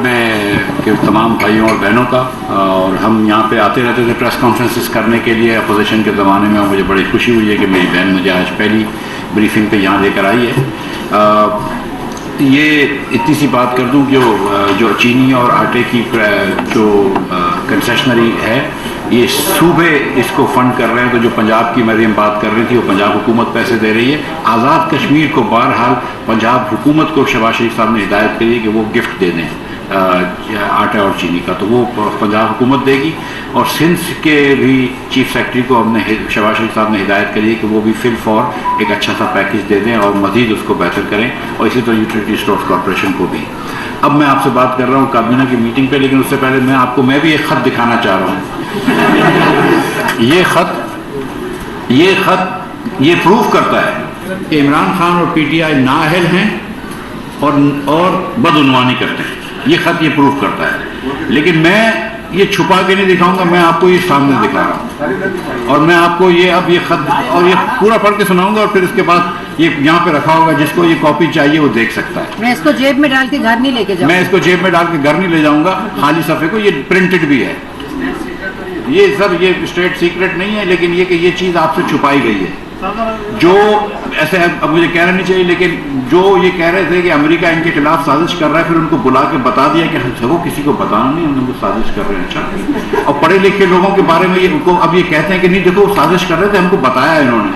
میں کہ تمام بھائیوں اور بہنوں کا، اور ہم یہاں پہ آتے رہتے تھے پریس کانفرنسز کرنے کے لیے اپوزیشن کے زمانے میں، اور مجھے بڑی خوشی ہوئی ہے کہ میری بہن مجھے آج پہلی بریفنگ پہ یہاں لے کر آئی ہے۔ یہ اتنی سی بات کر دوں کہ جو چینی اور آٹے کی جو کنسیشنری ہے، یہ صوبے اس کو فنڈ کر رہے ہیں، تو جو پنجاب کی مریم بات کر رہی تھی، وہ پنجاب حکومت پیسے دے رہی ہے۔ آزاد کشمیر کو بہرحال پنجاب حکومت کو شہباز شریف صاحب نے ہدایت کی ہے کہ وہ گفٹ دے دیں آٹا اور چینی کا، تو وہ پنجاب حکومت دے گی۔ اور سندھ کے بھی چیف سیکرٹری کو ہم نے شہباز شریف صاحب نے ہدایت کری ہے کہ وہ بھی فل فور ایک اچھا سا پیکج دے دیں اور مزید اس کو بہتر کریں، اور اسی طرح یوٹیلیٹی اسٹورس کارپوریشن کو بھی۔ اب میں آپ سے بات کر رہا ہوں کابینہ کی میٹنگ پہ، لیکن اس سے پہلے میں بھی ایک خط دکھانا چاہ رہا ہوں۔ یہ خط یہ پروف کرتا ہے کہ عمران خان اور پی ٹی آئی نااہل ہیں اور بدعنوانی کرتے ہیں۔ یہ خط یہ پروف کرتا ہے، لیکن میں یہ چھپا کے نہیں دکھاؤں گا، میں آپ کو یہ سامنے دکھا رہا ہوں، اور میں آپ کو یہ خط اور یہ پورا پڑھ کے سناؤں گا، اور پھر اس کے بعد یہ یہاں پہ رکھا ہوگا، جس کو یہ کاپی چاہیے وہ دیکھ سکتا ہے۔ میں اس کو جیب میں ڈال کے گھر نہیں لے کے جاؤں گا، میں اس کو جیب میں ڈال کے گھر نہیں لے جاؤں گا، خالی صفحے کو، یہ پرنٹڈ بھی ہے۔ یہ سر یہ اسٹیٹ سیکرٹ نہیں ہے، لیکن یہ کہ یہ چیز آپ سے چھپائی گئی ہے۔ جو ایسے اب مجھے کہنا نہیں چاہیے، لیکن جو یہ کہہ رہے تھے کہ امریکہ ان کے خلاف سازش کر رہا ہے، پھر ان کو بلا کے بتا دیا کہ وہ کسی کو بتانا نہیں، ہم لوگ سازش کر رہے ہیں۔ اچھا، اور پڑھے لکھے لوگوں کے بارے میں اب یہ کہتے ہیں کہ نہیں دیکھو سازش کر رہے تھے، ہم کو بتایا انہوں نے۔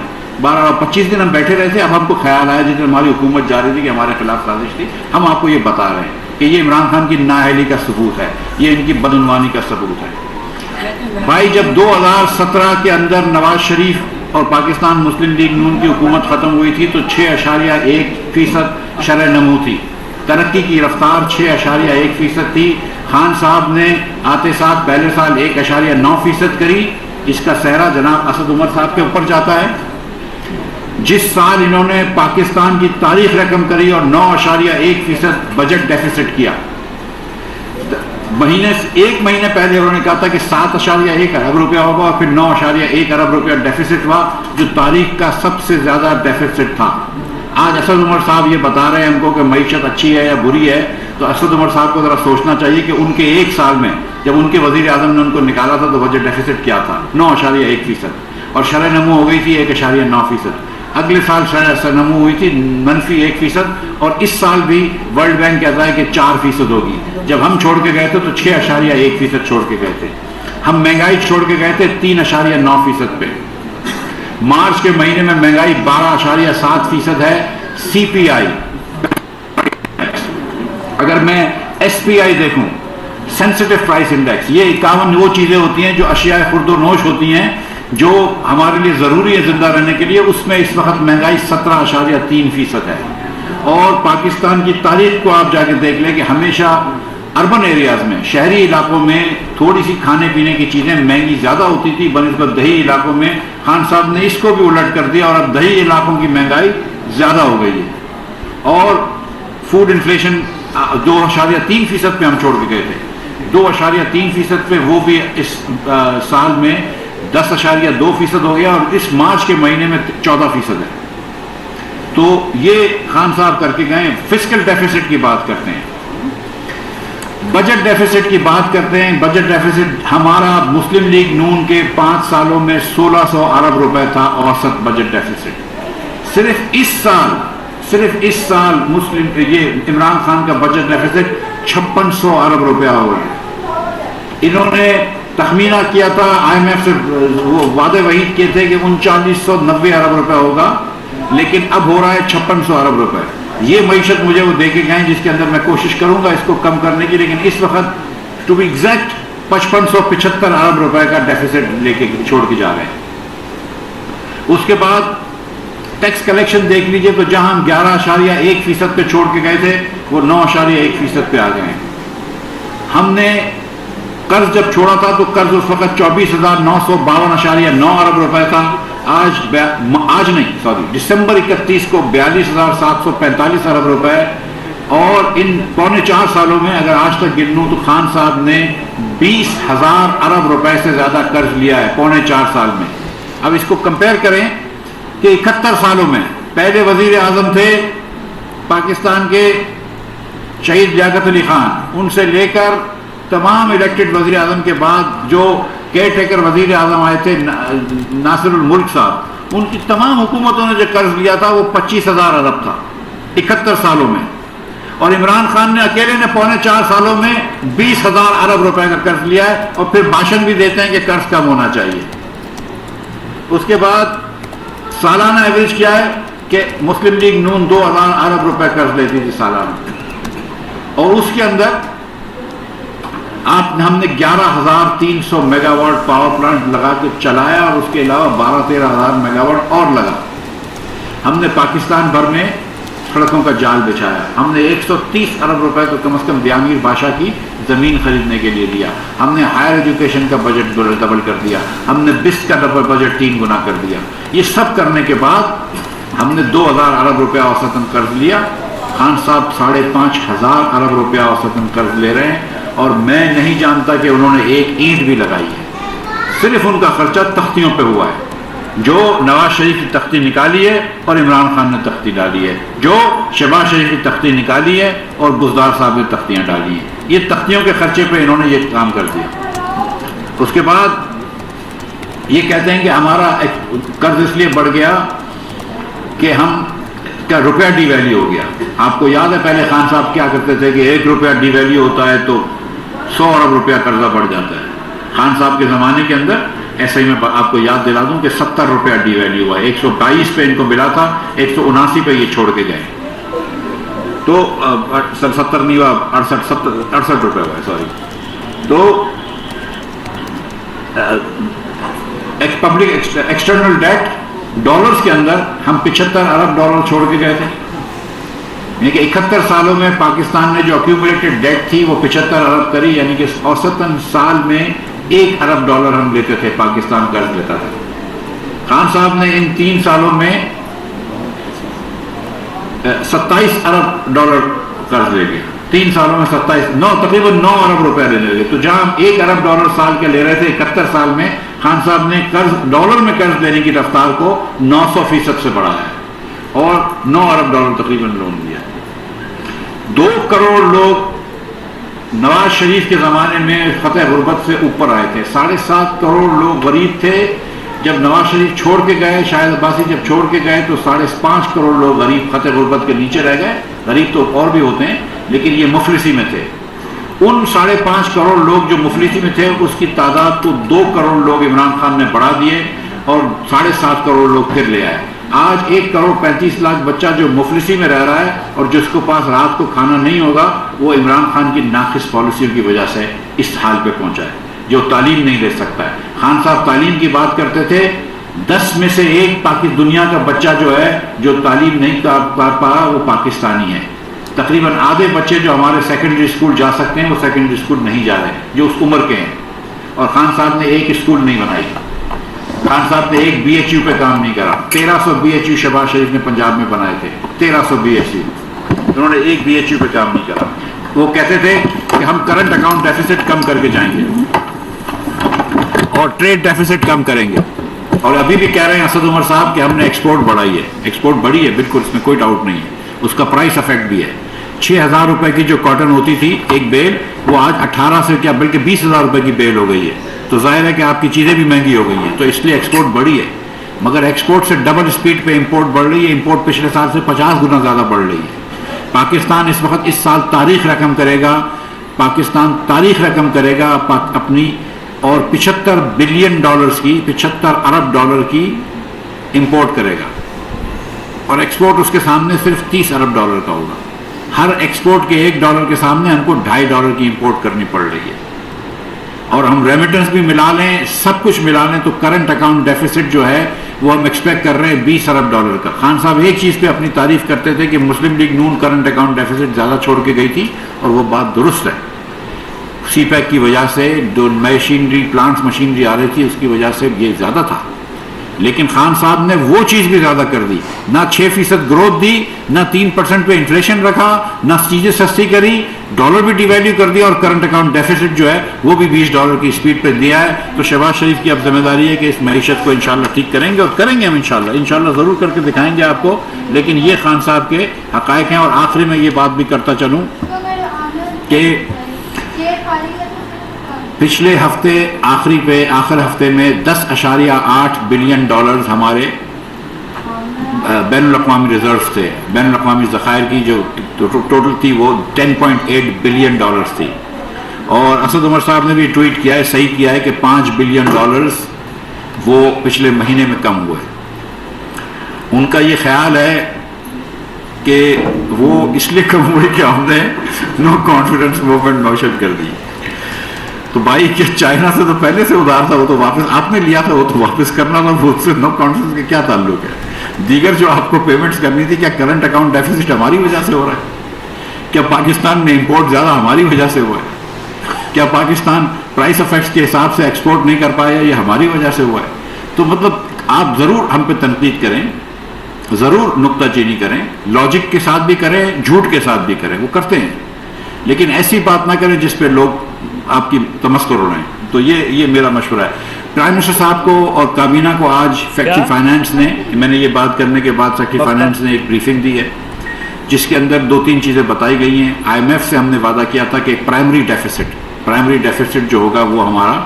25 دن ہم بیٹھے رہے تھے، اب ہم کو خیال آیا جس دن ہماری حکومت جا رہی تھی کہ ہمارے خلاف سازش تھی، ہم آپ کو یہ بتا رہے ہیں کہ یہ عمران خان کی نااہلی کا ثبوت ہے، یہ ان کی بدعنوانی کا ثبوت ہے۔ بھائی جب 2017 کے اندر نواز شریف اور پاکستان مسلم لیگ نون کی حکومت ختم ہوئی تھی تو 6.1% شرح نمو تھی، ترقی کی رفتار 6.1% تھی۔ خان صاحب نے آتے ساتھ پہلے سال 1.9% کری، اس کا سہرا جناب اسد عمر صاحب کے اوپر جاتا ہے۔ جس سال انہوں نے پاکستان کی تاریخ رقم کری اور 9.1% بجٹ ڈیفیسٹ کیا، ایک مہینے پہلے انہوں نے کہا تھا کہ 7.1 ارب روپیہ ہوگا، اور پھر 9.1 ارب روپیہ ڈیفیسٹ ہوا، جو تاریخ کا سب سے زیادہ ڈیفیسٹ تھا۔ آج اسد عمر صاحب یہ بتا رہے ہیں ہم کو کہ معیشت اچھی ہے یا بری ہے، تو اسد عمر صاحب کو ذرا سوچنا چاہیے کہ ان کے ایک سال میں جب ان کے وزیر اعظم نے ان کو نکالا تھا تو بجٹ ڈیفیسٹ کیا تھا، 9.1%، اور شرح نمو ہو گئی تھی 1.9%۔ اگلے سال شرح نمو ہوئی تھی -1%، اور اس سال بھی ورلڈ بینک کہتا ہے کہ 4% ہوگی۔ جب ہم چھوڑ کے گئے تھے تو 6.1% چھوڑ کے گئے تھے۔ ہم مہنگائی چھوڑ کے گئے تھے 3.9% پہ۔ مارچ کے مہینے میں مہنگائی 12.7% ہے۔ سی پی آئی، اگر میں ایس پی آئی دیکھوں، سینسٹیو پرائس انڈیکس، یہ 51 وہ چیزیں ہوتی ہیں جو اشیاء خرد و نوش ہوتی ہیں جو ہمارے لیے ضروری ہے زندہ رہنے کے لیے، اس میں اس وقت مہنگائی 17.3% ہے۔ اور پاکستان کی تاریخ کو آپ جا کے دیکھ لیں کہ ہمیشہ اربن ایریاز میں، شہری علاقوں میں تھوڑی سی کھانے پینے کی چیزیں مہنگی زیادہ ہوتی تھی بنسبت دیہی علاقوں میں۔ خان صاحب نے اس کو بھی الٹ کر دیا، اور اب دیہی علاقوں کی مہنگائی زیادہ ہو گئی ہے، اور فوڈ انفلیشن 2.3% پہ ہم چھوڑ کے گئے تھے، 2.3% پہ وہ بھی اس سال میں 10.2% ہو گیا، اور اس مارچ کے مہینے میں 14% ہے۔ تو یہ خان صاحب کر کے گئے۔ فسکل ڈیفیسٹ کی بات کرتے ہیں، بجٹ ڈیفیسٹ کی بات کرتے ہیں۔ بجٹ ڈیفیسٹ ہمارا مسلم لیگ نون کے 5 سالوں میں 1600 ارب روپے تھا اوسط بجٹ ڈیفیسٹ۔ صرف اس سال یہ عمران خان کا بجٹ ڈیفیسٹ 5600 ارب روپیہ ہو گیا۔ انہوں نے تخمینہ کیا تھا، آئی ایم ایف سے وہ وعدے وعید کیے تھے کہ 3990 ارب روپے ہوگا، لیکن اب ہو رہا ہے 5600 ارب روپے۔ یہ معیشت مجھے وہ دے کے گئے جس کے اندر میں کوشش کروں گا اس کو کم کرنے کی، لیکن اس وقت ٹو بی ایگزیکٹ 5575 ارب روپے کا ڈیفیسٹ لے کے چھوڑ کے جا رہے ہیں۔ اس کے بعد ٹیکس کلیکشن دیکھ لیجئے، تو جہاں ہم 11.1% پہ چھوڑ کے گئے تھے وہ 9.1% پہ آ گئے ہیں۔ ہم نے قرض جب چھوڑا تھا تو قرض اس وقت 24,952.9 ارب روپے تھا، آج نہیں سوری دسمبر 31 کو 42,745 ارب روپے، اور ان پونے 4 سالوں میں اگر آج تک گنوں تو خان صاحب نے 20,000 ارب روپے سے زیادہ قرض لیا ہے پونے 4 سال میں۔ اب اس کو کمپیئر کریں کہ 71 سالوں میں پہلے وزیر اعظم تھے پاکستان کے شہید لیاقت علی خان، ان سے لے کر تمام الیکٹڈ وزیر اعظم کے بعد جو کیئر ٹیکر وزیر اعظم آئے تھے ناصر الملک صاحب، ان کی تمام حکومتوں نے جو قرض لیا تھا وہ 25,000 ارب تھا 71 سالوں میں، اور عمران خان نے اکیلے نے 4.25 سالوں میں 20,000 ارب روپے کا قرض لیا ہے، اور پھر بھاشن بھی دیتے ہیں کہ قرض کم ہونا چاہیے۔ اس کے بعد سالانہ ایوریج کیا ہے کہ مسلم لیگ نون 2,000 ارب روپے قرض لیتی تھی سالانہ، اور اس کے اندر ہم نے 11,300 میگا واٹ پاور پلانٹ لگا کے چلایا، اور اس کے علاوہ 12-13,000 میگا واٹ اور لگا۔ ہم نے پاکستان بھر میں سڑکوں کا جال بچھایا، ہم نے 130 ارب روپے کو کم از کم دیامیر بادشاہ کی زمین خریدنے کے لیے دیا، ہم نے ہائر ایجوکیشن کا بجٹ ڈبل کر دیا، ہم نے بسٹ کا بجٹ 3 گنا کر دیا۔ یہ سب کرنے کے بعد ہم نے 2,000 ارب روپیہ اوسطاً قرض لیا۔ خان صاحب 5,500 ارب روپیہ اوسطاً قرض لے رہے ہیں، اور میں نہیں جانتا کہ انہوں نے ایک اینٹ بھی لگائی ہے، صرف ان کا خرچہ تختیوں پہ ہوا ہے، جو نواز شریف کی تختی نکالی ہے اور عمران خان نے تختی ڈالی ہے، جو شہباز شریف کی تختی نکالی ہے اور بزدار صاحب نے تختیاں ڈالی ہیں۔ یہ تختیوں کے خرچے پہ انہوں نے یہ کام کر دیا۔ اس کے بعد یہ کہتے ہیں کہ ہمارا قرض اس لیے بڑھ گیا کہ ہم کا روپیہ ڈی ویلیو ہو گیا۔ آپ کو یاد ہے پہلے خان صاحب کیا کرتے تھے کہ 1 روپیہ ڈی ویلیو ہوتا ہے تو 100 ارب روپیہ قرضہ بڑھ جاتا ہے۔ خان صاحب کے زمانے کے اندر ایسا ہی میں آپ کو یاد دلا دوں کہ 70 روپیہ ڈی ویلیو ہوا ہے، 122 پہ ان کو ملا تھا، 179 پہ یہ چھوڑ کے گئے، تو 70 نہیں ہوا، 68 روپے ہوا ہے، سوری۔ تو پبلک ایکسٹرنل ڈیٹ ڈالرز کے اندر ہم 75 ارب ڈالر چھوڑ کے گئے تھے، یعنی کہ 71 سالوں میں پاکستان نے جو ایکیومولیٹڈ ڈیٹ تھی وہ 75 ارب کری، یعنی کہ اوسطاً سال میں 1 ارب ڈالر ہم لیتے تھے، پاکستان قرض لیتا تھا۔ خان صاحب نے ان 3 سالوں میں 27 ارب ڈالر قرض لے لیا، 3 سالوں میں 27، تقریباً 9 ارب روپے لے لے گئے۔ تو جہاں ہم 1 ارب ڈالر سال کے لے رہے تھے 71 سال میں، خان صاحب نے ڈالر میں قرض لینے کی رفتار کو 900% سے بڑھایا ہے، اور 9 ارب ڈالر تقریباً لون دیا۔ 2 کروڑ لوگ نواز شریف کے زمانے میں فتح غربت سے اوپر آئے تھے، 7.5 کروڑ لوگ غریب تھے جب نواز شریف چھوڑ کے گئے، شاہد عباسی جب چھوڑ کے گئے تو 5.5 کروڑ لوگ غریب فتح غربت کے نیچے رہ گئے۔ غریب تو اور بھی ہوتے ہیں لیکن یہ مفلسی میں تھے۔ ان 5.5 کروڑ لوگ جو مفلسی میں تھے اس کی تعداد کو 2 کروڑ لوگ عمران خان نے بڑھا دیے، اور 7.5 کروڑ لوگ پھر لے آئے۔ آج 1 کروڑ 35 لاکھ بچہ جو مفلسی میں رہ رہا ہے اور جس کو پاس رات کو کھانا نہیں ہوگا، وہ عمران خان کی ناقص پالیسیوں کی وجہ سے اس حال پہ پہنچا ہے، جو تعلیم نہیں لے سکتا ہے۔ خان صاحب تعلیم کی بات کرتے تھے، 10 میں سے 1 دنیا کا بچہ جو ہے جو تعلیم نہیں کر پا رہا وہ پاکستانی ہے۔ تقریباً آدھے بچے جو ہمارے سیکنڈری اسکول جا سکتے ہیں وہ سیکنڈری اسکول نہیں جا رہے جو اس عمر کے ہیں، اور خان صاحب نے 1 اسکول نہیں بنائی، خان صاحب نے 1 BHU پہ کام نہیں کرا۔ 1300 BHU شہباز شریف نے پنجاب میں بنائے تھے، 1300 BHU، انہوں نے 1 BHU پہ کام نہیں کرا۔ وہ کہتے تھے کہ ہم کرنٹ اکاؤنٹ ڈیفیسٹ کم کر کے جائیں گے اور ٹریڈ ڈیفیسٹ کم کریں گے، اور ابھی بھی کہہ رہے ہیں اسد عمر صاحب کہ ہم نے ایکسپورٹ بڑھائی ہے، ایکسپورٹ بڑھی ہے بالکل، اس میں کوئی ڈاؤٹ نہیں ہے، اس کا پرائس افیکٹ بھی ہے۔ 6,000 روپے کی جو کاٹن ہوتی تھی ایک بیل، وہ آج 18 سے کیا بلکہ 20,000 روپے کی بیل ہو گئی ہے، تو ظاہر ہے کہ آپ کی چیزیں بھی مہنگی ہو گئی ہیں، تو اس لیے ایکسپورٹ بڑھی ہے، مگر ایکسپورٹ سے ڈبل اسپیڈ پہ امپورٹ بڑھ رہی ہے، امپورٹ پچھلے سال سے 50 گنا زیادہ بڑھ رہی ہے۔ پاکستان اس وقت اس سال تاریخ رقم کرے گا، پاکستان تاریخ رقم کرے گا اپنی، اور 75 بلین ڈالرز کی، 75 ارب ڈالر کی امپورٹ کرے گا، اور ایکسپورٹ اس کے سامنے صرف 30 ارب ڈالر کا ہوگا۔ ہر ایکسپورٹ کے $1 کے سامنے ہم کو $2.5 کی امپورٹ کرنی پڑ رہی ہے، اور ہم ریمیٹنس بھی ملا لیں، سب کچھ ملا لیں، تو کرنٹ اکاؤنٹ ڈیفیسٹ جو ہے وہ ہم ایکسپیکٹ کر رہے ہیں $20 ارب کا۔ خان صاحب ایک چیز پہ اپنی تعریف کرتے تھے کہ مسلم لیگ نون کرنٹ اکاؤنٹ ڈیفیسٹ زیادہ چھوڑ کے گئی تھی، اور وہ بات درست ہے، سی پیک کی وجہ سے جو مشینری پلانٹس مشینری آ رہی تھی اس کی وجہ سے یہ زیادہ تھا، لیکن خان صاحب نے وہ چیز بھی زیادہ کر دی، نہ 6% گروتھ دی، نہ 3% پہ انفلیشن رکھا، نہ چیزیں سستی کری، ڈالر بھی ڈی ویلیو کر دیا، اور کرنٹ اکاؤنٹ ڈیفیسٹ جو ہے وہ بھی $20 کی اسپیڈ پہ دیا ہے۔ تو شہباز شریف کی اب ذمہ داری ہے کہ اس معیشت کو انشاءاللہ ٹھیک کریں گے، اور کریں گے ہم انشاءاللہ ضرور کر کے دکھائیں گے آپ کو، لیکن یہ خان صاحب کے حقائق ہیں۔ اور آخری میں یہ بات بھی کرتا چلوں کہ پچھلے ہفتے آخر ہفتے میں 10.8 بلین ڈالرز ہمارے بین الاقوامی ریزروز تھے. بین الاقوامی ذخائر کی جو ٹوٹل تھی وہ 10.8 بلین ڈالرز تھی. اور اسد عمر صاحب نے بھی ٹویٹ کیا ہے, صحیح کیا ہے, کہ 5 بلین ڈالرز وہ پچھلے مہینے میں کم ہوئے. ان کا یہ خیال ہے کہ وہ اس لیے کم ہوئے کہ ہم نے نو کانفیڈنس موومنٹ نوشن کر دی. تو بھائی کہ چائنا سے تو پہلے سے ادھار تھا, وہ تو واپس آپ نے لیا تھا, وہ تو واپس کرنا تھا, وہ اس سے نو کانفیڈنس کا کیا تعلق ہے؟ دیگر جو آپ کو پیمنٹس کرنی تھی, کیا کرنٹ اکاؤنٹ ڈیفیسٹ ہماری وجہ سے ہو رہا ہے؟ کیا پاکستان میں امپورٹ زیادہ ہماری وجہ سے ہوا ہے؟ کیا پاکستان پرائس افیکٹس کے حساب سے ایکسپورٹ نہیں کر پایا, یہ ہماری وجہ سے ہوا ہے؟ تو مطلب آپ ضرور ہم پہ تنقید کریں, ضرور نکتہ چینی کریں, لاجک کے ساتھ بھی کریں, جھوٹ کے ساتھ بھی کریں, وہ کرتے ہیں, لیکن ایسی بات نہ کریں جس پہ لوگ آپ کی تمسخر اڑائیں. تو یہ میرا مشورہ ہے. پرائم منسٹر صاحب کو اور کابینہ کو آج فیکٹری فائنانس نے, میں نے یہ بات کرنے کے بعد فیکٹری فائنانس نے ایک بریفنگ دی ہے جس کے اندر 2-3 چیزیں بتائی گئی ہیں. آئی ایم ایف سے ہم نے وعدہ کیا تھا کہ پرائمری ڈیفیسٹ جو ہوگا وہ ہمارا,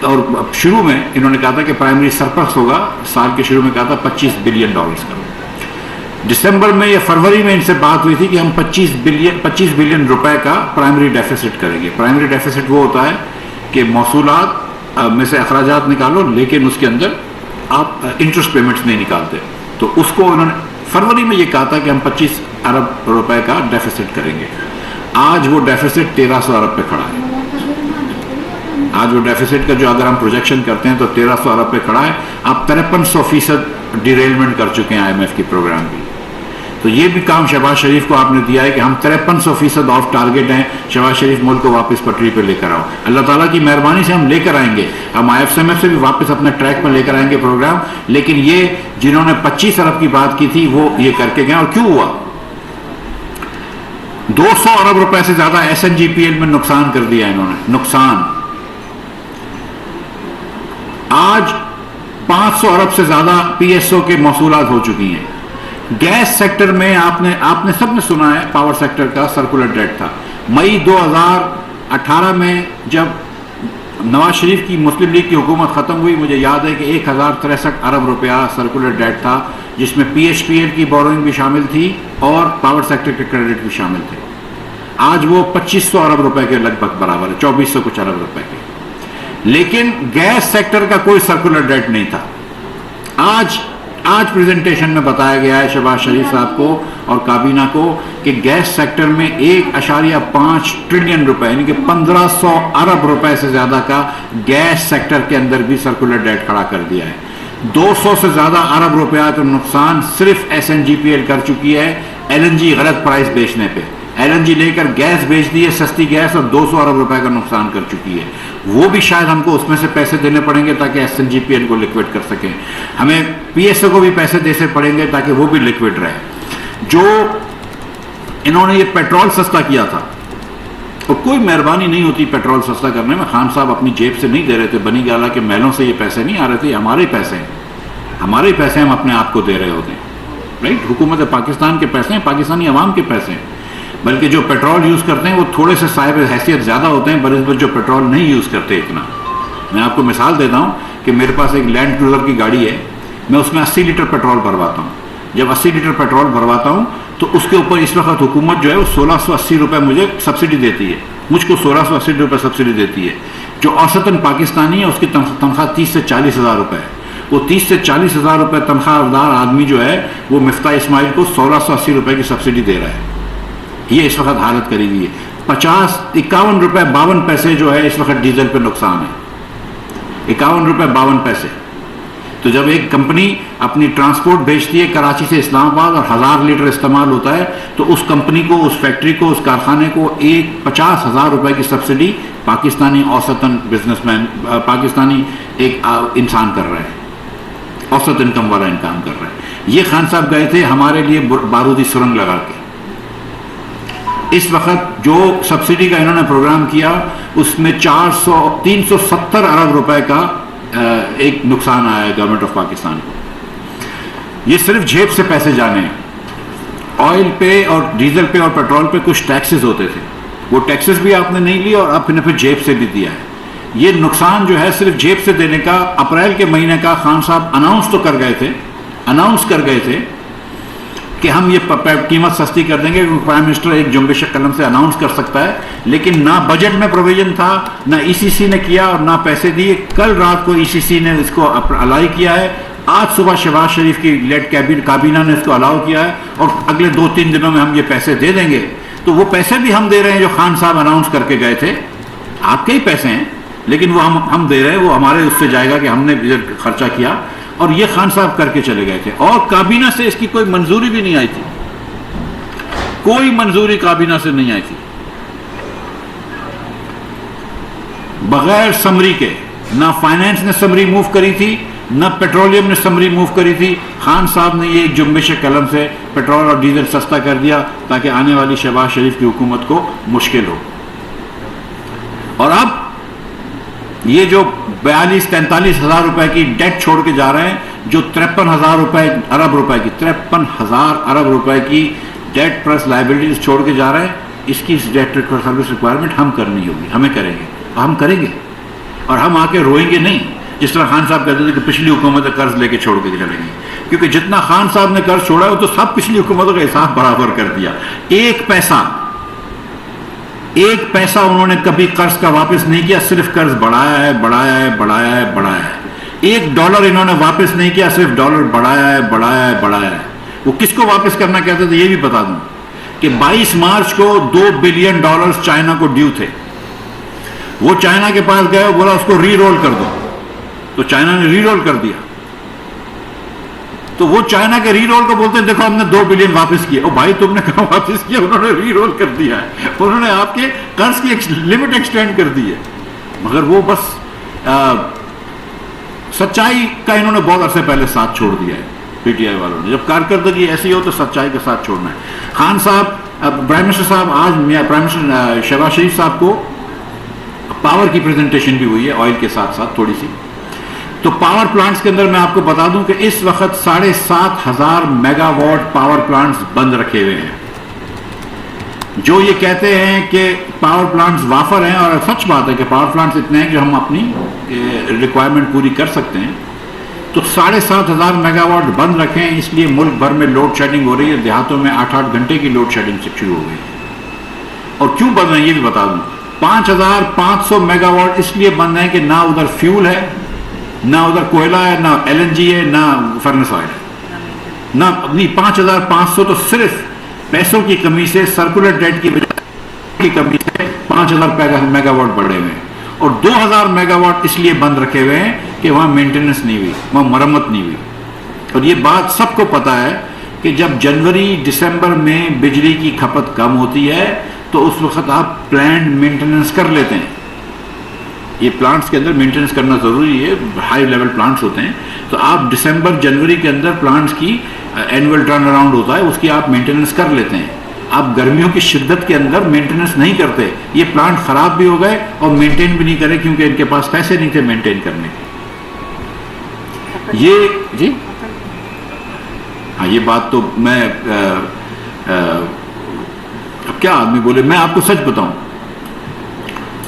اور شروع میں انہوں نے کہا تھا کہ پرائمری سرپلس ہوگا, سال کے شروع میں کہا تھا 25 بلین ڈالرز کا. دسمبر میں یا فروری میں ان سے بات ہوئی تھی کہ ہم 25 بلین روپے کا پرائمری ڈیفیسٹ کریں گے. پرائمری ڈیفیسٹ وہ ہوتا ہے کہ موصولات میں سے اخراجات نکالو, لیکن اس کے اندر آپ انٹرسٹ پیمنٹس نہیں نکالتے. تو اس کو انہوں نے فروری میں یہ کہا تھا کہ ہم 25 ارب روپے کا ڈیفیسٹ کریں گے. آج وہ ڈیفیسٹ 1300 ارب پہ کھڑا ہے. آج وہ ڈیفیسٹ کا جو اگر ہم پروجیکشن کرتے ہیں تو 1300 ارب پہ کھڑا ہے. آپ 53% ڈیریلمنٹ کر چکے ہیں آئی ایم ایف کی پروگرام کی. تو یہ بھی کام شہباز شریف کو آپ نے دیا ہے کہ ہم 53% آف ٹارگیٹ ہیں. شہباز شریف ملک کو واپس پٹری پہ لے کر آؤ. اللہ تعالیٰ کی مہربانی سے ہم لے کر آئیں گے, ہم آئی ایف ایم ایف سے بھی واپس اپنے ٹریک پر لے کر آئیں گے پروگرام. لیکن یہ جنہوں نے 25 ارب کی بات کی تھی وہ یہ کر کے گئے. اور کیوں ہوا؟ 200 ارب روپے سے زیادہ S N G P L میں نقصان کر دیا انہوں نے. نقصان آج 500 ارب سے زیادہ پی ایس او کے موصولات ہو چکی ہیں. گیس سیکٹر میں آپ نے سب نے سنا ہے, پاور سیکٹر کا سرکولر ڈیٹ تھا. مئی 2018 میں جب نواز شریف کی مسلم لیگ کی حکومت ختم ہوئی, مجھے یاد ہے کہ 1063 ارب روپیہ سرکولر ڈیٹ تھا, جس میں پی ایچ پی ایل کی بورنگ بھی شامل تھی اور پاور سیکٹر کے کریڈٹ بھی شامل تھے. آج وہ 2500 ارب روپے کے لگ بھگ برابر ہے, 2400 کچھ ارب روپے کے. لیکن گیس سیکٹر کا کوئی سرکولر ڈیٹ نہیں تھا. آج پریزنٹیشن میں بتایا گیا ہے شہباز شریف صاحب کو اور کابینہ کو کہ گیس سیکٹر میں 1.5 ٹریلین روپے یعنی کہ 1500 ارب روپے سے زیادہ کا گیس سیکٹر کے اندر بھی سرکولر ڈیٹ کھڑا کر دیا ہے. 200 سے زیادہ ارب روپیہ کا نقصان صرف S N G P L کر چکی ہے ایل این جی غلط پرائس بیچنے پہ. ایل این جی لے کر گیس بیچ دی ہے, سستی گیس, اور 200 ارب روپے کا نقصان کر چکی ہے. وہ بھی شاید ہم کو اس میں سے پیسے دینے پڑیں گے تاکہ S N G P L کو لکوڈ کر سکیں. ہمیں پی ایس او کو بھی پیسے دینے پڑیں گے تاکہ وہ بھی لکوڈ رہے. جو انہوں نے یہ پیٹرول سستا کیا تھا, اور کوئی مہربانی نہیں ہوتی پیٹرول سستا کرنے میں. خان صاحب اپنی جیب سے نہیں دے رہے تھے, بنی گالا کے محلوں سے یہ پیسے نہیں آ رہے تھے, ہمارے پیسے ہیں, ہمارے پیسے ہم اپنے آپ کو دے رہے ہوتے ہیں. رائٹ, حکومت پاکستان کے پیسے ہیں, پاکستانی عوام کے پیسے ہیں. بلکہ جو پیٹرول یوز کرتے ہیں وہ تھوڑے سے صاحب حیثیت زیادہ ہوتے ہیں بنسبت جو پیٹرول نہیں یوز کرتے اتنا. میں آپ کو مثال دیتا ہوں کہ میرے پاس ایک لینڈ کروزر کی گاڑی ہے, میں اس میں 80 لیٹر پیٹرول بھرواتا ہوں. جب 80 لیٹر پیٹرول بھرواتا ہوں تو اس کے اوپر اس وقت حکومت جو ہے وہ 1680 روپے مجھے سبسڈی دیتی ہے. مجھ کو 1680 روپے سبسڈی دیتی ہے. جو اوسطاً پاکستانی ہے اس کی تنخواہ 30 سے 40 ہزار روپے ہے. وہ 30 سے 40 ہزار روپے تنخواہ دار آدمی جو ہے وہ مفتاح اسماعیل کو 1680 روپے کی سبسڈی دے رہا ہے. یہ اس وقت حالت کری ہوئی ہے. 51 روپے 52 پیسے جو ہے اس وقت ڈیزل پہ نقصان ہے, 51 روپے 52 پیسے. تو جب ایک کمپنی اپنی ٹرانسپورٹ بھیجتی ہے کراچی سے اسلام آباد اور 1000 لیٹر استعمال ہوتا ہے تو اس کمپنی کو, اس فیکٹری کو, اس کارخانے کو 50,000 روپے کی سبسڈی پاکستانی اوسطاً بزنس مین, پاکستانی ایک انسان کر رہا ہے, اوسط انکم والا انکام کر رہا ہے. یہ خان صاحب گئے تھے ہمارے لیے بارودی سرنگ لگا کے. اس وقت جو سبسڈی کا انہوں نے پروگرام کیا اس میں 370 ارب روپے کا ایک نقصان آیا ہے گورنمنٹ آف پاکستان کو. یہ صرف جیب سے پیسے جانے ہیں. آئل پہ اور ڈیزل پہ اور پیٹرول پہ کچھ ٹیکسز ہوتے تھے, وہ ٹیکسز بھی آپ نے نہیں لیے اور آپ نے پھر جیب سے بھی دیا ہے. یہ نقصان جو ہے صرف جیب سے دینے کا اپریل کے مہینے کا خان صاحب اناؤنس تو کر گئے تھے کہ ہم یہ قیمت سستی کر دیں گے. پرائم منسٹر ایک جنبش قلم سے اناؤنس کر سکتا ہے, لیکن نہ بجٹ میں پروویژن تھا, نہ ای سی سی نے کیا اور نہ پیسے دیے. کل رات کو ای سی سی نے اس کو الائی کیا ہے, آج صبح شہباز شریف کی لیڈ کابینہ نے اس کو الاؤ کیا ہے, اور اگلے 2-3 دنوں میں ہم یہ پیسے دے دیں گے. تو وہ پیسے بھی ہم دے رہے ہیں جو خان صاحب اناؤنس کر کے گئے تھے, آپ کے ہی پیسے ہیں, لیکن وہ ہم دے رہے ہیں, وہ ہمارے اس سے جائے گا کہ ہم نے خرچہ کیا, اور یہ خان صاحب کر کے چلے گئے تھے. اور کابینہ سے اس کی کوئی منظوری بھی نہیں آئی تھی, کوئی منظوری کابینہ سے نہیں آئی تھی. بغیر سمری کے نہ فائنینس نے سمری موو کری تھی, نہ پیٹرولیم نے سمری موو کری تھی. خان صاحب نے یہ ایک جنبش قلم سے پیٹرول اور ڈیزل سستا کر دیا تاکہ آنے والی شہباز شریف کی حکومت کو مشکل ہو. اور اب یہ جو 42-43 ہزار روپے کی ڈیٹ چھوڑ کے جا رہے ہیں, جو 53,000 ارب روپے کی ڈیٹ پلس لائبلٹیز چھوڑ کے جا رہے ہیں, اس کی ڈیٹ سروس ریکوائرمنٹ ہم کرنی ہوگی, ہمیں کریں گے, ہم کریں گے, اور ہم آ کے روئیں گے نہیں جس طرح خان صاحب کہتے تھے کہ پچھلی حکومتیں قرض لے کے چھوڑ کے چلیں گی. کیونکہ جتنا خان صاحب نے قرض چھوڑا ہے وہ تو سب پچھلی حکومتوں کا حساب برابر کر دیا. ایک پیسہ انہوں نے کبھی قرض کا واپس نہیں کیا, صرف قرض بڑھایا ہے. $1 انہوں نے واپس نہیں کیا, صرف ڈالر بڑھایا ہے. وہ کس کو واپس کرنا کہتے تھے یہ بھی بتا دوں کہ 22 مارچ کو $2 بلین چائنا کو ڈیو تھے. وہ چائنا کے پاس گئے, بولا اس کو ری رول کر دو, تو چائنا نے ری رول کر دیا. تو وہ چائنا کے ری رول کو بولتے ہیں دیکھو ہم نے 2 بلین واپس کیے. او بھائی تم نے کہاں واپس کیا, انہوں نے ری رول کر دیا ہے, انہوں نے آپ کے قرض کی لمٹ ایکسٹینڈ کر دی ہے. مگر وہ بس سچائی کا انہوں نے بہت عرصے پہلے ساتھ چھوڑ دیا ہے پی ٹی آئی والوں نے. جب کارکردگی ایسی ہو تو سچائی کے ساتھ چھوڑنا ہے. خان صاحب, پرائم منسٹر صاحب, آج پرائم منسٹر شہباز شریف صاحب کو پاور کی پریزنٹیشن بھی ہوئی ہے آئل کے ساتھ ساتھ تھوڑی سی. تو پاور پلانٹس کے اندر میں آپ کو بتا دوں کہ اس وقت 7,500 میگا واٹ پاور پلانٹس بند رکھے ہوئے ہیں. جو یہ کہتے ہیں کہ پاور پلانٹس وافر ہیں, اور سچ بات ہے کہ پاور پلانٹس اتنے ہیں کہ ہم اپنی ریکوائرمنٹ پوری کر سکتے ہیں, تو 7,500 میگا واٹ بند رکھے ہیں. اس لیے ملک بھر میں لوڈ شیڈنگ ہو رہی ہے, دیہاتوں میں 8-8 گھنٹے کی لوڈ شیڈنگ شروع ہو گئی. اور کیوں بند ہیں یہ بھی بتا دوں. 5,500 میگا واٹ اس لیے بند ہیں کہ نہ ادھر فیول ہے, نہ ادھر کوئلہ ہے, نہ LNG ہے, نہ فرنس آئل ہے, نہ 5,500 تو صرف پیسوں کی کمی سے, سرکولر ڈیٹ کی کی کمی سے 5,000 میگا واٹ بڑھے ہوئے ہیں. اور 2,000 میگا واٹ اس لیے بند رکھے ہوئے ہیں کہ وہاں مینٹیننس نہیں ہوئی, وہاں مرمت نہیں ہوئی. اور یہ بات سب کو پتا ہے کہ جب جنوری دسمبر میں بجلی کی کھپت کم ہوتی ہے تو اس وقت آپ پلانٹ مینٹیننس کر لیتے ہیں. یہ پلانٹس کے اندر مینٹیننس کرنا ضروری ہے, ہائی لیول پلانٹس ہوتے ہیں. تو آپ دسمبر جنوری کے اندر پلانٹس کی اینول ٹرن اراؤنڈ ہوتا ہے, اس کی آپ مینٹیننس کر لیتے ہیں. آپ گرمیوں کی شدت کے اندر مینٹیننس نہیں کرتے. یہ پلانٹ خراب بھی ہو گئے اور مینٹین بھی نہیں کرے کیونکہ ان کے پاس پیسے نہیں تھے مینٹین کرنے کے. یہ جی ہاں, یہ بات تو میں اب کیا آدمی بولے. میں آپ کو سچ بتاؤں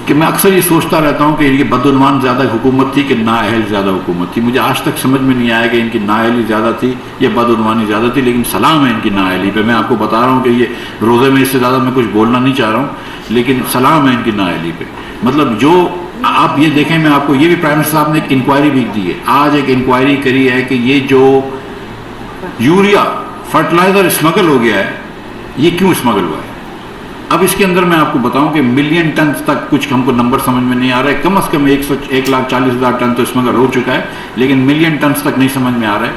کہ میں اکثر یہ سوچتا رہتا ہوں کہ ان کی بدعنوان زیادہ حکومت تھی کہ نااہل زیادہ حکومت تھی. مجھے آج تک سمجھ میں نہیں آیا کہ ان کی نااہلی زیادہ تھی یا بدعنوانی زیادہ تھی, لیکن سلام ہے ان کی نااہلی پہ. میں آپ کو بتا رہا ہوں کہ یہ روزے میں اس سے زیادہ میں کچھ بولنا نہیں چاہ رہا ہوں, لیکن سلام ہے ان کی نااہلی پہ. مطلب جو آپ یہ دیکھیں, میں آپ کو یہ بھی پرائم منسٹر صاحب نے ایک انکوائری بھی دی ہے, آج ایک انکوائری کری ہے کہ یہ جو یوریا فرٹیلائزر اسمگل ہو گیا ہے یہ کیوں اسمگل ہوا ہے. اب اس کے اندر میں آپ کو بتاؤں کہ 1 ملین ٹن تک کچھ ہم کو نمبر سمجھ میں نہیں آ رہا ہے. کم از کم 1,40,000 ٹن تو اسمگل ہو چکا ہے, لیکن ملین ٹنز تک نہیں سمجھ میں آ رہا ہے.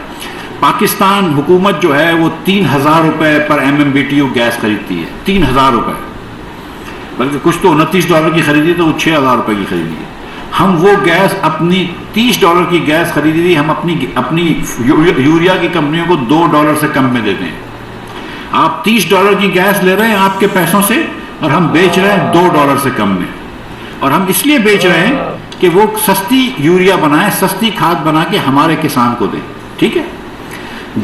پاکستان حکومت جو ہے وہ 3,000 روپے پر MMBTU گیس خریدتی ہے, 3,000 روپے, بلکہ کچھ تو $29 کی خریدی تو وہ 6,000 روپے کی خریدی ہے. ہم وہ گیس اپنی $30 کی گیس خریدی تھی, ہم اپنی یوریا کی کمپنیوں کو $2 سے کم میں دیتے ہیں. آپ $30 کی گیس لے رہے ہیں آپ کے پیسوں سے, اور ہم بیچ رہے ہیں $2 سے کم میں. اور ہم اس لیے بیچ رہے ہیں کہ وہ سستی یوریا بنائیں, سستی کھاد بنا کے ہمارے کسان کو دیں. ٹھیک ہے,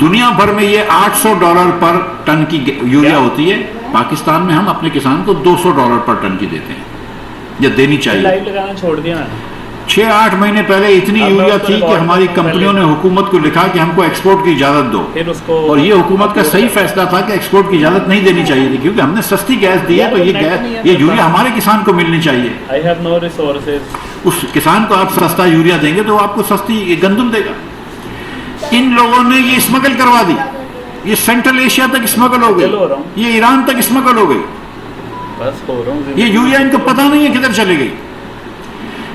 دنیا بھر میں یہ $800 پر ٹن کی یوریا ہوتی ہے, پاکستان میں ہم اپنے کسان کو $200 پر ٹن کی دیتے ہیں یا دینی چاہیے. لائیو لگانا چھوڑ دیا میں نے. 6-8 مہینے پہلے اتنی یوریا تھی کہ ہماری کمپنیوں نے حکومت کو لکھا کہ ہم کو ایکسپورٹ کی اجازت دو, اور یہ حکومت کا صحیح فیصلہ تھا کہ ایکسپورٹ کی اجازت نہیں دینی چاہیے تھی, کیونکہ ہم نے سستی گیس دی ہے تو یہ یوریا ہمارے کسان کو ملنی چاہیے. I have no resources. اس کسان کو آپ سستا یوریا دیں گے تو وہ آپ کو سستی گندم دے گا. ان لوگوں نے یہ اسمگل کروا دی, یہ سینٹرل ایشیا تک اسمگل ہو گئی, یہ ایران تک اسمگل ہو گئی. یہ یوریا ان کو پتہ نہیں ہے کدھر چلے گئی.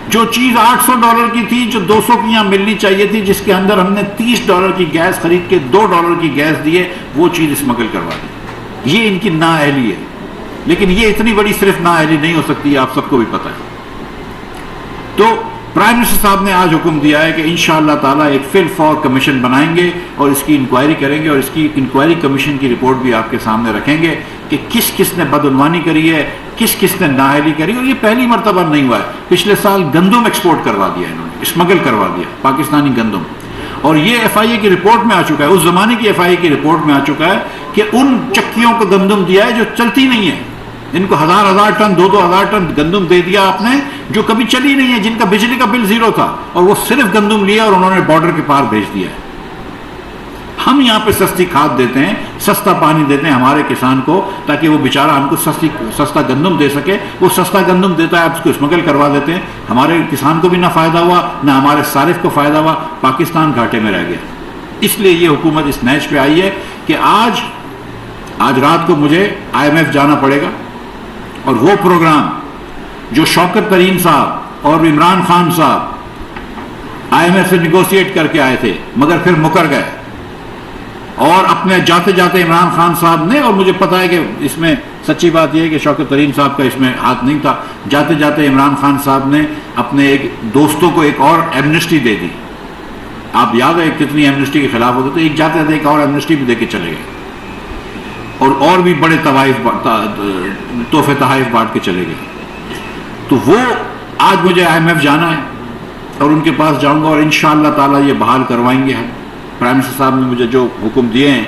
جو چیز $800 کی تھی, جو 200 کی یہاں ملنی چاہیے تھی, جس کے اندر ہم نے $30 کی گیس خرید کے $2 کی گیس دیے, وہ چیز اسمگل کروا دی. یہ ان کی نااہلی ہے, لیکن یہ اتنی بڑی صرف نااہلی نہیں ہو سکتی, آپ سب کو بھی پتہ ہے. تو پرائم منسٹر صاحب نے آج حکم دیا ہے کہ انشاءاللہ تعالیٰ ایک فل فور کمیشن بنائیں گے اور اس کی انکوائری کریں گے, اور اس کی انکوائری کمیشن کی رپورٹ بھی آپ کے سامنے رکھیں گے کہ کس کس نے بدعنوانی کری ہے, کس کس نے نااہلی کری. اور یہ پہلی مرتبہ نہیں ہوا ہے, پچھلے سال گندم ایکسپورٹ کروا دیا انہوں نے, اسمگل کروا دیا پاکستانی گندم, اور یہ ایف آئی اے کی رپورٹ میں آ چکا ہے, اس زمانے کی ایف آئی اے کی رپورٹ میں آ چکا ہے کہ ان چکیوں کو گندم دیا ہے جو چلتی نہیں ہے. ان کو 1000 ٹن 2000 ٹن گندم دے دیا آپ نے جو کبھی چلی نہیں ہے, جن کا بجلی کا بل 0 تھا, اور وہ صرف گندم لیا اور انہوں نے بارڈر کے پار بھیج دیا ہے. ہم یہاں پہ سستی کھاد دیتے ہیں, سستا پانی دیتے ہیں ہمارے کسان کو, تاکہ وہ بیچارہ ہم کو سستا گندم دے سکے. وہ سستا گندم دیتا ہے, آپ اس کو اسمگل کروا دیتے ہیں. ہمارے کسان کو بھی نہ فائدہ ہوا, نہ ہمارے صارف کو فائدہ ہوا, پاکستان گھاٹے میں رہ گیا. اس لیے یہ حکومت اس نیچ پہ آئی ہے کہ آج رات کو مجھے IMF جانا پڑے گا, اور وہ پروگرام جو شوکت ترین صاحب اور عمران خان صاحب IMF سے نیگوشیٹ کر کے آئے تھے مگر پھر مکر گئے, اور اپنے جاتے جاتے عمران خان صاحب نے, اور مجھے پتا ہے کہ اس میں سچی بات یہ ہے کہ شوکت ترین صاحب کا اس میں ہاتھ نہیں تھا, جاتے جاتے عمران خان صاحب نے اپنے ایک دوستوں کو ایک اور ایمنسٹی دے دی. آپ یاد ہے کتنی ایمنسٹی کے خلاف ہوتے, تو ایک جاتے جاتے ایک اور ایمنسٹی بھی دے کے چلے گئے, اور بھی بڑے تحفے تحائف بانٹ کے چلے گئے. تو وہ آج مجھے IMF جانا ہے اور ان کے پاس جاؤں گا, اور انشاءاللہ تعالیٰ یہ بحال کروائیں گے. پرائم منسٹر صاحب نے مجھے جو حکم دیے ہیں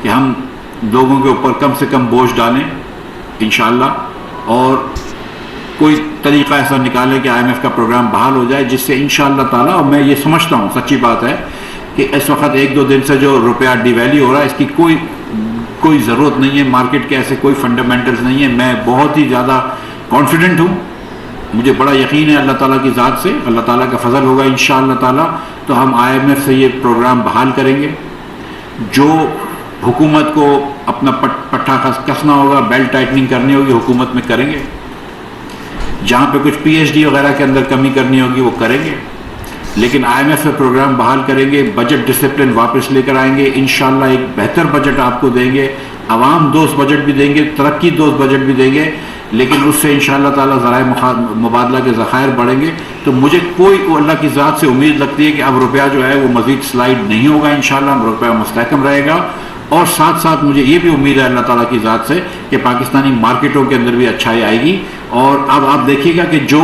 کہ ہم لوگوں کے اوپر کم سے کم بوجھ ڈالیں انشاءاللہ, اور کوئی طریقہ ایسا نکالیں کہ IMF کا پروگرام بحال ہو جائے, جس سے انشاءاللہ تعالیٰ, اور میں یہ سمجھتا ہوں سچی بات ہے کہ اس وقت 1-2 دن سے جو روپیہ ڈی ویلیو ہو رہا ہے, اس کی کوئی ضرورت نہیں ہے. مارکیٹ کے ایسے کوئی فنڈامنٹلز نہیں ہیں. میں بہت ہی زیادہ کانفیڈنٹ ہوں, مجھے بڑا یقین ہے اللہ تعالیٰ کی ذات سے, اللہ تعالیٰ کا فضل ہوگا انشاءاللہ تعالیٰ. تو ہم IMF سے یہ پروگرام بحال کریں گے. جو حکومت کو اپنا پٹھا کسنا ہوگا, بیلٹ ٹائٹننگ کرنی ہوگی, حکومت میں کریں گے. جہاں پہ کچھ PhD وغیرہ کے اندر کمی کرنی ہوگی وہ کریں گے, لیکن IMF سے پروگرام بحال کریں گے. بجٹ ڈسپلن واپس لے کر آئیں گے انشاءاللہ. ایک بہتر بجٹ آپ کو دیں گے, عوام دوست بجٹ بھی دیں گے, ترقی دوست بجٹ بھی دیں گے, لیکن اس سے انشاءاللہ تعالیٰ ذرائع مبادلہ کے ذخائر بڑھیں گے. تو مجھے اللہ کی ذات سے امید لگتی ہے کہ اب روپیہ جو ہے وہ مزید سلائڈ نہیں ہوگا انشاءاللہ, روپیہ مستحکم رہے گا. اور ساتھ ساتھ مجھے یہ بھی امید ہے اللہ تعالیٰ کی ذات سے کہ پاکستانی مارکیٹوں کے اندر بھی اچھائی آئے گی. اور اب آپ دیکھیے گا کہ جو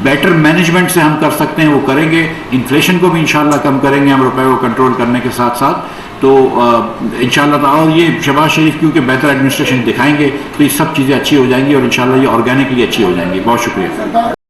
بیٹر مینجمنٹ سے ہم کر سکتے ہیں وہ کریں گے. انفلیشن کو بھی انشاءاللہ کم کریں گے ہم, روپے کو کنٹرول کرنے کے ساتھ ساتھ. تو انشاءاللہ تعالیٰ, اور یہ شہباز شریف کیونکہ بہتر ایڈمنسٹریشن دکھائیں گے تو یہ سب چیزیں اچھی ہو جائیں گی, اور انشاءاللہ یہ آرگینکلی اچھی ہو جائیں گی. بہت شکریہ.